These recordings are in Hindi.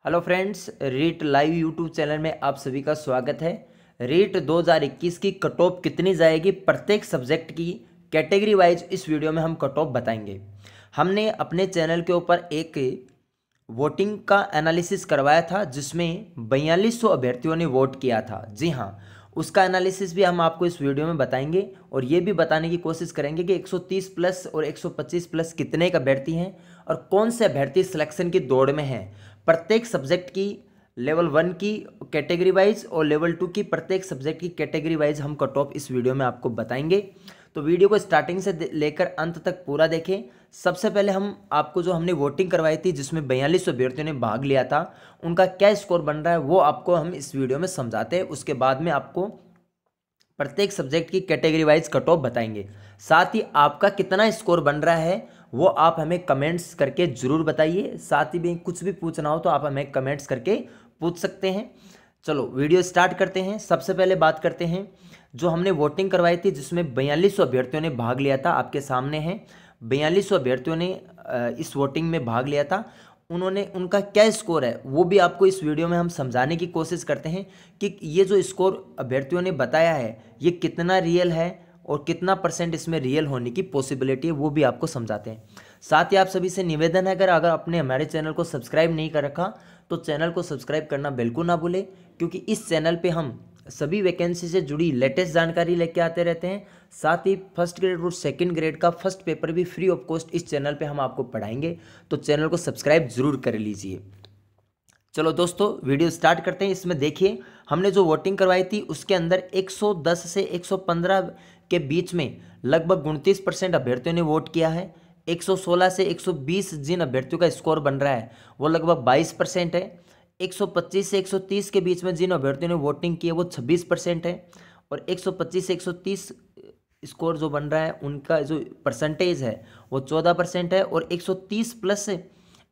Hello friends, Reet live YouTube channel में आप सभी का स्वागत है। रीट 2021 की कट ऑफ कितनी जाएगी प्रत्येक सब्जेक्ट की कैटेगरी वाइज इस वीडियो में हम कट ऑफ बताएंगे। हमने अपने चैनल के ऊपर एक वोटिंग का एनालिसिस करवाया था जिसमें 4200 अभ्यर्थियों ने वोट किया था। जी हाँ, उसका एनालिसिस भी हम आपको इस वीडियो में बताएंगे और ये भी बताने की कोशिश करेंगे कि 130 प्लस और 125 प्लस कितने का अभ्यर्थी हैं और कौन से अभ्यर्थी सिलेक्शन की दौड़ में हैं। प्रत्येक सब्जेक्ट की लेवल 1 की कैटेगरी वाइज और लेवल 2 की प्रत्येक सब्जेक्ट की कैटेगरी वाइज हम कट ऑफ इस वीडियो में आपको बताएंगे। तो वीडियो को स्टार्टिंग से लेकर अंत तक पूरा देखें। सबसे पहले हम आपको जो हमने वोटिंग करवाई थी जिसमें 4200 अभ्यर्थियों ने भाग लिया था, उनका क्या स्कोर बन रहा है वो आपको हम इस वीडियो में समझाते हैं। उसके बाद में आपको प्रत्येक सब्जेक्ट की कैटेगरी वाइज कट ऑफ बताएंगे। साथ ही आपका कितना स्कोर बन रहा है वो आप हमें कमेंट्स करके ज़रूर बताइए। साथ ही भी कुछ भी पूछना हो तो आप हमें कमेंट्स करके पूछ सकते हैं। चलो वीडियो स्टार्ट करते हैं। सबसे पहले बात करते हैं जो हमने वोटिंग करवाई थी जिसमें 4200 अभ्यर्थियों ने भाग लिया था। आपके सामने है 4200 अभ्यर्थियों ने इस वोटिंग में भाग लिया था। उनका क्या स्कोर है वो भी आपको इस वीडियो में हम समझाने की कोशिश करते हैं कि ये जो स्कोर अभ्यर्थियों ने बताया है ये कितना रियल है और कितना परसेंट इसमें रियल होने की पॉसिबिलिटी है वो भी आपको समझाते हैं। साथ ही आप सभी से निवेदन है अगर आपने हमारे चैनल को सब्सक्राइब नहीं कर रखा तो चैनल को सब्सक्राइब करना बिल्कुल ना भूलें, क्योंकि इस चैनल पे हम सभी वैकेंसी से जुड़ी लेटेस्ट जानकारी लेके आते रहते हैं। साथ ही फर्स्ट ग्रेड और सेकंड ग्रेड का फर्स्ट पेपर भी फ्री ऑफ कॉस्ट इस चैनल पे हम आपको पढ़ाएंगे, तो चैनल को सब्सक्राइब जरूर कर लीजिए। चलो दोस्तों वीडियो स्टार्ट करते हैं। इसमें देखिए हमने जो वोटिंग करवाई थी उसके अंदर 110 से 115 के बीच में लगभग 29% अभ्यर्थियों ने वोट किया है। 116 से 120 जिन अभ्यर्थियों का स्कोर बन रहा है वो लगभग 22% है। 125 से 130 के बीच में जिन अभ्यर्थियों ने वोटिंग की है वो 26% है। और 125 से 130 स्कोर जो बन रहा है उनका जो परसेंटेज है वो 14% है। और 130 प्लस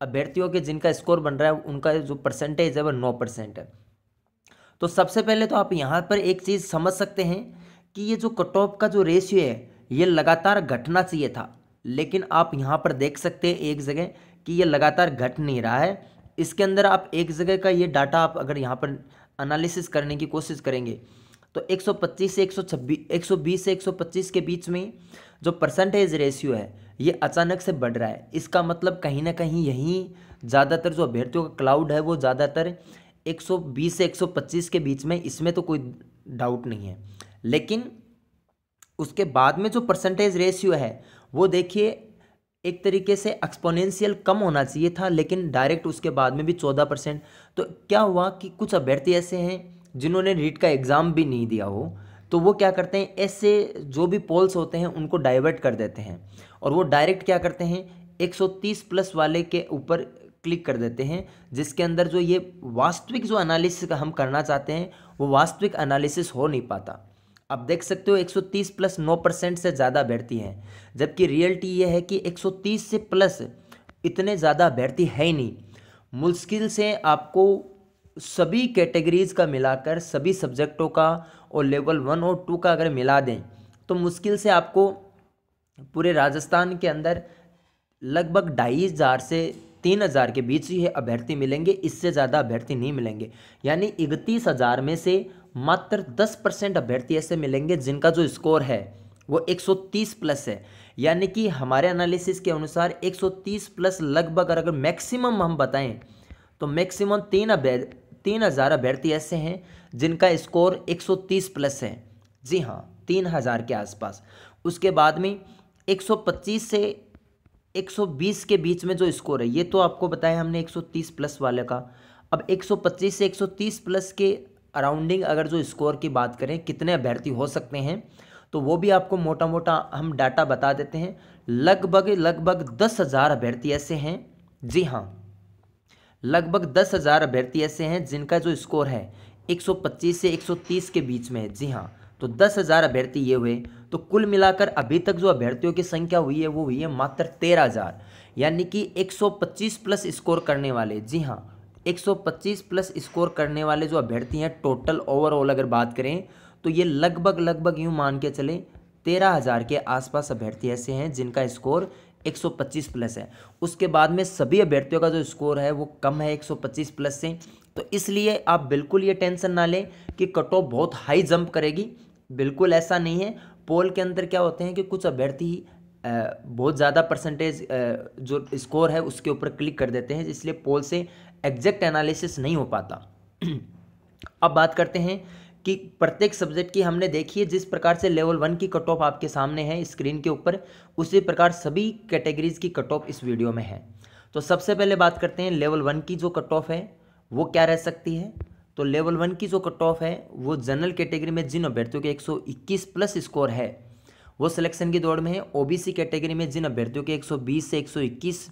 अभ्यर्थियों के जिनका स्कोर बन रहा है उनका जो परसेंटेज है वो 9% है। तो सबसे पहले तो आप यहाँ पर एक चीज़ समझ सकते हैं कि ये जो कट ऑफ का जो रेशियो है ये लगातार घटना चाहिए था, लेकिन आप यहाँ पर देख सकते हैं एक जगह कि ये लगातार घट नहीं रहा है। इसके अंदर आप एक जगह का ये डाटा आप अगर यहाँ पर एनालिसिस करने की कोशिश करेंगे तो 125 से 120 से 125 के बीच में जो परसेंटेज रेशियो है ये अचानक से बढ़ रहा है। इसका मतलब कहीं ना कहीं यहीं ज़्यादातर जो अभ्यर्थियों का क्लाउड है वो ज़्यादातर 120 से 125 के बीच में, इसमें तो कोई डाउट नहीं है। लेकिन उसके बाद में जो परसेंटेज रेशियो है वो देखिए एक तरीके से एक्सपोनेंशियल कम होना चाहिए था, लेकिन डायरेक्ट उसके बाद में भी 14%। तो क्या हुआ कि कुछ अभ्यर्थी ऐसे हैं जिन्होंने रीट का एग्ज़ाम भी नहीं दिया हो, तो वो क्या करते हैं ऐसे जो भी पोल्स होते हैं उनको डाइवर्ट कर देते हैं और वो डायरेक्ट क्या करते हैं 130 प्लस वाले के ऊपर क्लिक कर देते हैं, जिसके अंदर जो ये वास्तविक जो एनालिसिस हम करना चाहते हैं वो वास्तविक एनालिसिस हो नहीं पाता। आप देख सकते हो 130 प्लस 9% से ज़्यादा अभ्यर्थी हैं, जबकि रियलिटी ये है कि 130 से प्लस इतने ज़्यादा अभ्यर्थी है ही नहीं। मुश्किल से आपको सभी कैटेगरीज का मिलाकर सभी सब्जेक्टों का और लेवल 1 और 2 का अगर मिला दें तो मुश्किल से आपको पूरे राजस्थान के अंदर लगभग 2500 से 3000 के बीच ही अभ्यर्थी मिलेंगे, इससे ज़्यादा अभ्यर्थी नहीं मिलेंगे। यानी 31,000 में से मात्र 10% अभ्यर्थी ऐसे मिलेंगे जिनका जो स्कोर है वो 130 प्लस है। यानी कि हमारे एनालिसिस के अनुसार 130 प्लस लगभग अगर मैक्सिमम हम बताएं तो मैक्सिमम 3,000 अभ्यर्थी ऐसे हैं जिनका स्कोर 130 प्लस है। जी हाँ, 3,000 के आसपास। उसके बाद में 125 से 120 के बीच में जो स्कोर है ये तो आपको बताया हमने 130 प्लस वाले का। अब 125 से 130 प्लस के अराउंडिंग अगर जो स्कोर की बात करें कितने अभ्यर्थी हो सकते हैं तो वो भी आपको मोटा मोटा हम डाटा बता देते हैं। लगभग 10,000 अभ्यर्थी ऐसे हैं। जी हाँ, लगभग 10,000 अभ्यर्थी ऐसे हैं जिनका जो स्कोर है 125 से 130 के बीच में है। जी हाँ, तो 10,000 अभ्यर्थी ये हुए, तो कुल मिलाकर अभी तक जो अभ्यर्थियों की संख्या हुई है वो हुई है मात्र 13,000। यानी कि 125 प्लस स्कोर करने वाले, जी हाँ 125 प्लस स्कोर करने वाले जो अभ्यर्थी हैं टोटल ओवरऑल अगर बात करें तो ये लगभग यूँ मान के चलें 13,000 के आसपास अभ्यर्थी ऐसे हैं जिनका स्कोर 125 प्लस है। उसके बाद में सभी अभ्यर्थियों का जो स्कोर है वो कम है 125 प्लस से। तो इसलिए आप बिल्कुल ये टेंशन ना लें कि कट ऑफ बहुत हाई जंप करेगी, बिल्कुल ऐसा नहीं है। पोल के अंदर क्या होते हैं कि कुछ अभ्यर्थी बहुत ज़्यादा परसेंटेज जो स्कोर है उसके ऊपर क्लिक कर देते हैं, इसलिए पोल से एग्जैक्ट एनालिसिस नहीं हो पाता। अब बात करते हैं कि प्रत्येक सब्जेक्ट की हमने देखी है, जिस प्रकार से लेवल 1 की कट ऑफ आपके सामने है स्क्रीन के ऊपर, उसी प्रकार सभी कैटेगरीज की कट ऑफ इस वीडियो में है। तो सबसे पहले बात करते हैं लेवल 1 की जो कट ऑफ है वो क्या रह सकती है। तो लेवल 1 की जो कट ऑफ है वो जनरल कैटेगरी में जिन अभ्यर्थियों के 121 प्लस स्कोर है वो सिलेक्शन की दौड़ में है। ओबीसी कैटेगरी में जिन अभ्यर्थियों के 120 से 121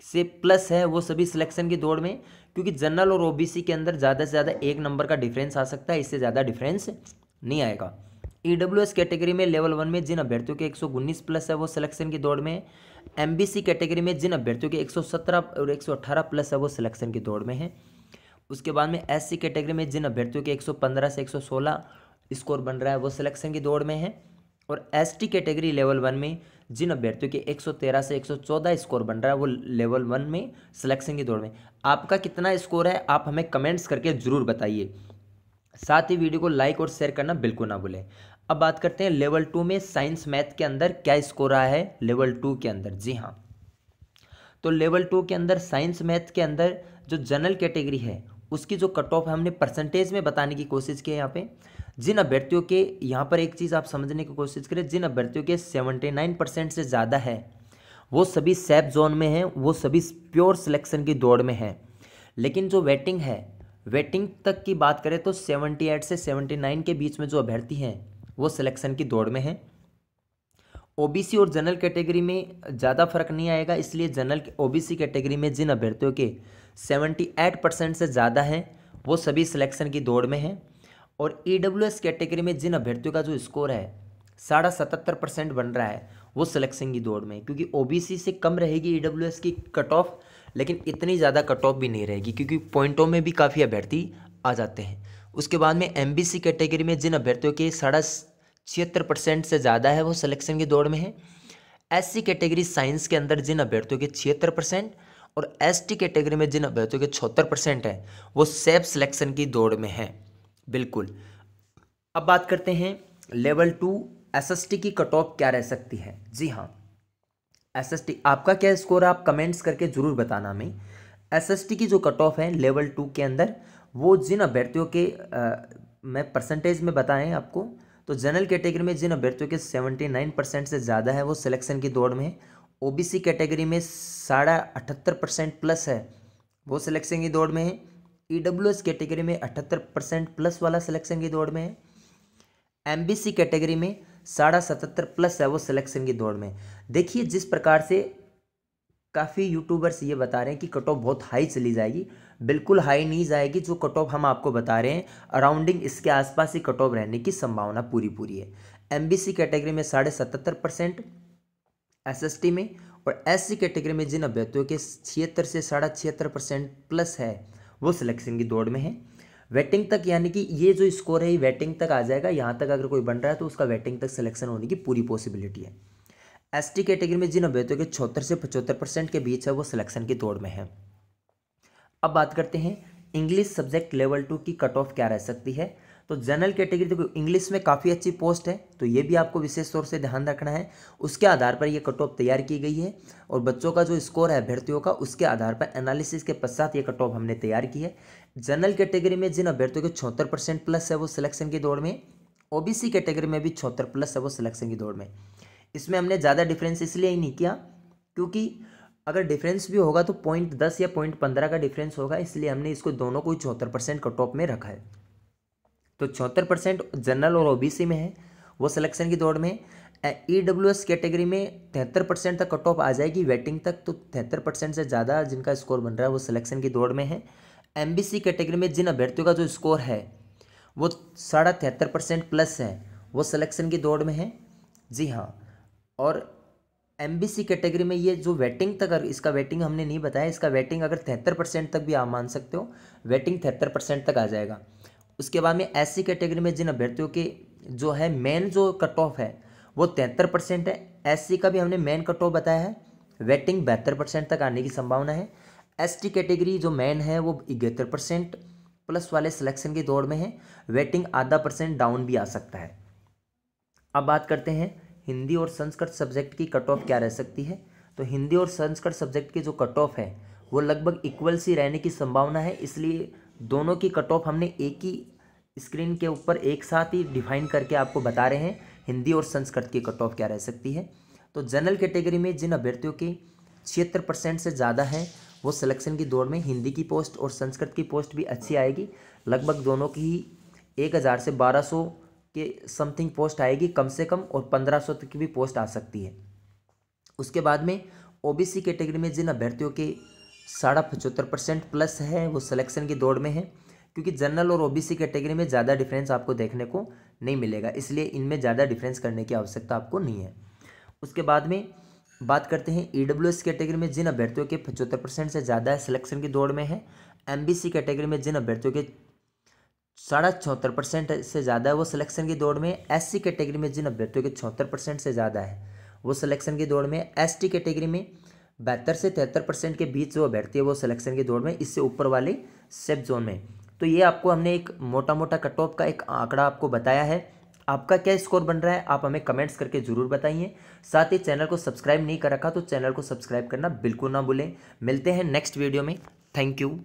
से प्लस है वो सभी सिलेक्शन की दौड़ में, क्योंकि जनरल और ओबीसी के अंदर ज़्यादा से ज़्यादा 1 नंबर का डिफरेंस आ सकता है, इससे ज़्यादा डिफरेंस नहीं आएगा। ईडब्ल्यूएस कैटेगरी में लेवल 1 में जिन अभ्यर्थियों के 119 प्लस है वो सिलेक्शन की दौड़ में। एमबीसी कैटेगरी में जिन अभ्यर्थियों के 117 और 118 प्लस है वो सिलेक्शन की दौड़ में है। उसके बाद में एससी कैटेगरी में जिन अभ्यर्थियों के 115 से 116 स्कोर बन रहा है वो सिलेक्शन की दौड़ में है। और एसटी कैटेगरी लेवल 1 में जिन अभ्यर्थियों के 113 से 114 स्कोर बन रहा है वो लेवल 1 में सिलेक्शन की दौड़ में। आपका कितना स्कोर है आप हमें कमेंट्स करके ज़रूर बताइए, साथ ही वीडियो को लाइक और शेयर करना बिल्कुल ना भूलें। अब बात करते हैं लेवल 2 में साइंस मैथ के अंदर क्या स्कोर रहा है लेवल 2 के अंदर। जी हाँ, तो लेवल 2 के अंदर साइंस मैथ के अंदर जो जनरल कैटेगरी है उसकी जो कट ऑफ है हमने परसेंटेज में बताने की कोशिश की है यहाँ पे। जिन अभ्यर्थियों के, यहाँ पर एक चीज़ आप समझने की कोशिश करें, जिन अभ्यर्थियों के 79% से ज़्यादा है वो सभी सेफ जोन में हैं, वो सभी प्योर सिलेक्शन की दौड़ में हैं। लेकिन जो वेटिंग है, वेटिंग तक की बात करें तो 78 से 79 के बीच में जो अभ्यर्थी हैं वो सिलेक्शन की दौड़ में हैं। ओबीसी और जनरल कैटेगरी में ज़्यादा फर्क नहीं आएगा, इसलिए जनरल ओबीसी कैटेगरी में जिन अभ्यर्थियों के 78% से ज़्यादा हैं वो सभी सिलेक्शन की दौड़ में हैं। और ईडब्ल्यूएस कैटेगरी में जिन अभ्यर्थियों का जो स्कोर है 77.5% बन रहा है वो सिलेक्शन की दौड़ में, क्योंकि ओबीसी से कम रहेगी ईडब्ल्यूएस की कट ऑफ, लेकिन इतनी ज़्यादा कट ऑफ भी नहीं रहेगी क्योंकि पॉइंटों में भी काफ़ी अभ्यर्थी आ जाते हैं। उसके बाद में एमबीसी कैटेगरी में जिन अभ्यर्थियों के 76% से ज़्यादा है वो सिलेक्शन की दौड़ में है। एससी कैटेगरी साइंस के अंदर जिन अभ्यर्थियों के 76% और एसटी कैटेगरी में जिन अभ्यर्थियों के 76% है वो सेफ सिलेक्शन की दौड़ में है बिल्कुल। अब बात करते हैं लेवल 2 एसएसटी की कट ऑफ क्या रह सकती है। जी हाँ, एसएसटी आपका क्या स्कोर है आप कमेंट्स करके ज़रूर बताना हमें। एसएसटी की जो कट ऑफ है लेवल 2 के अंदर वो जिन अभ्यर्थियों के मैं परसेंटेज में बताएं आपको, तो जनरल कैटेगरी में जिन अभ्यर्थियों के 79% से ज़्यादा है वो सिलेक्शन की दौड़ में है। ओबीसी कैटेगरी में 78.5% प्लस है वो सिलेक्शन की दौड़ में है। ईडब्ल्यूएस कैटेगरी में 78% प्लस वाला सिलेक्शन की दौड़ में है। एमबीसी कैटेगरी में 77.5 प्लस है वो सिलेक्शन की दौड़ में। देखिए जिस प्रकार से काफ़ी यूट्यूबर्स ये बता रहे हैं कि कट ऑफ बहुत हाई चली जाएगी, बिल्कुल हाई नहीं जाएगी। जो कट ऑफ हम आपको बता रहे हैं अराउंडिंग इसके आसपास ही कट ऑफ रहने की संभावना पूरी है। एमबीसी कैटेगरी में 77% एसएसटी में, और एससी कैटेगरी में जिन अभ्यर्थियों के 76 से 76.5% प्लस है वो सिलेक्शन की दौड़ में है। वेटिंग तक, यानी कि ये जो स्कोर है ये वेटिंग तक आ जाएगा, यहाँ तक अगर कोई बन रहा है तो उसका वेटिंग तक सिलेक्शन होने की पूरी पॉसिबिलिटी है। एसटी कैटेगरी में जिन अभ्यर्थियों के 74 से 75% के बीच है वो सिलेक्शन की दौड़ में है। अब बात करते हैं इंग्लिश सब्जेक्ट लेवल 2 की कट ऑफ क्या रह सकती है। तो जनरल कैटेगरी, देखो इंग्लिश में काफ़ी अच्छी पोस्ट है तो ये भी आपको विशेष तौर से ध्यान रखना है, उसके आधार पर ये कट ऑफ तैयार की गई है। और बच्चों का जो स्कोर है अभ्यर्थियों का उसके आधार पर एनालिसिस के पश्चात ये कट ऑफ हमने तैयार की है। जनरल कैटेगरी में जिन अभ्यर्थियों के 76% प्लस है वो सिलेक्शन की दौड़ में। ओबीसी कैटेगरी में भी 76 प्लस है वो सिलेक्शन की दौड़ में। इसमें हमने ज़्यादा डिफरेंस इसलिए ही नहीं किया क्योंकि अगर डिफरेंस भी होगा तो 0.10 या 0.15 का डिफरेंस होगा, इसलिए हमने इसको दोनों को 74% कट ऑफ में रखा है। तो 74% जनरल और ओबीसी में है वो सिलेक्शन की दौड़ में। ईडब्ल्यूएस कैटेगरी में 73% तक कट ऑफ आ जाएगी वेटिंग तक, तो 73% से ज़्यादा जिनका स्कोर बन रहा है वो सिलेक्शन की दौड़ में है। एमबीसी कैटेगरी में जिन अभ्यर्थियों का जो स्कोर है वो 73.5% प्लस है वो सिलेक्शन की दौड़ में है। जी हाँ, और एमबीसी कैटेगरी में ये जो वेटिंग तक, अगर इसका वेटिंग हमने नहीं बताया, इसका वेटिंग अगर 73% तक भी आप मान सकते हो, वेटिंग 73% तक आ जाएगा। उसके बाद में एससी कैटेगरी में जिन अभ्यर्थियों के जो है मेन जो कट ऑफ है वो 73% है। एससी का भी हमने मेन कट ऑफ बताया है वेटिंग 72% तक आने की संभावना है। एसटी कैटेगरी जो मेन है वो 71% प्लस वाले सिलेक्शन की दौड़ में है, वेटिंग आधा % डाउन भी आ सकता है। अब बात करते हैं हिंदी और संस्कृत सब्जेक्ट की कट ऑफ क्या रह सकती है। तो हिंदी और संस्कृत सब्जेक्ट की जो कट ऑफ है वो लगभग इक्वल सी रहने की संभावना है, इसलिए दोनों की कट ऑफ हमने एक ही स्क्रीन के ऊपर एक साथ ही डिफाइन करके आपको बता रहे हैं हिंदी और संस्कृत की कट ऑफ क्या रह सकती है। तो जनरल कैटेगरी में जिन अभ्यर्थियों के 76% से ज़्यादा है वो सिलेक्शन की दौड़ में हिंदी की पोस्ट और संस्कृत की पोस्ट भी अच्छी आएगी, लगभग दोनों की ही 1000 से 1200 के समथिंग पोस्ट आएगी कम से कम, और 1500 तक की भी पोस्ट आ सकती है। उसके बाद में ओबीसी कैटेगरी में जिन अभ्यर्थियों के 75% प्लस है वो सिलेक्शन की दौड़ में है, क्योंकि जनरल और ओबीसी कैटेगरी में ज़्यादा डिफरेंस आपको देखने को नहीं मिलेगा, इसलिए इनमें ज़्यादा डिफरेंस करने की आवश्यकता आपको नहीं है। उसके बाद में बात करते हैं ईडब्ल्यूएस कैटेगरी में जिन अभ्यर्थियों के 75% से ज़्यादा है सिलेक्शन की दौड़ में है। एमबीसी कैटेगरी में जिन अभ्यर्थियों के 74.5% से ज़्यादा है वो सिलेक्शन की दौड़ में। एससी कैटेगरी में जिन अभ्यर्थियों के 76% से ज़्यादा है वो सिलेक्शन की दौड़ में। एसटी कैटेगरी में 72 से 73% के बीच जो अभ्यर्थी है वो सिलेक्शन की दौड़ में, इससे ऊपर वाले सेफ जोन में। तो ये आपको हमने एक मोटा मोटा कट ऑफ का एक आंकड़ा आपको बताया है। आपका क्या स्कोर बन रहा है आप हमें कमेंट्स करके ज़रूर बताइए। साथ ही चैनल को सब्सक्राइब नहीं कर रखा तो चैनल को सब्सक्राइब करना बिल्कुल ना भूलें। मिलते हैं नेक्स्ट वीडियो में। Thank you.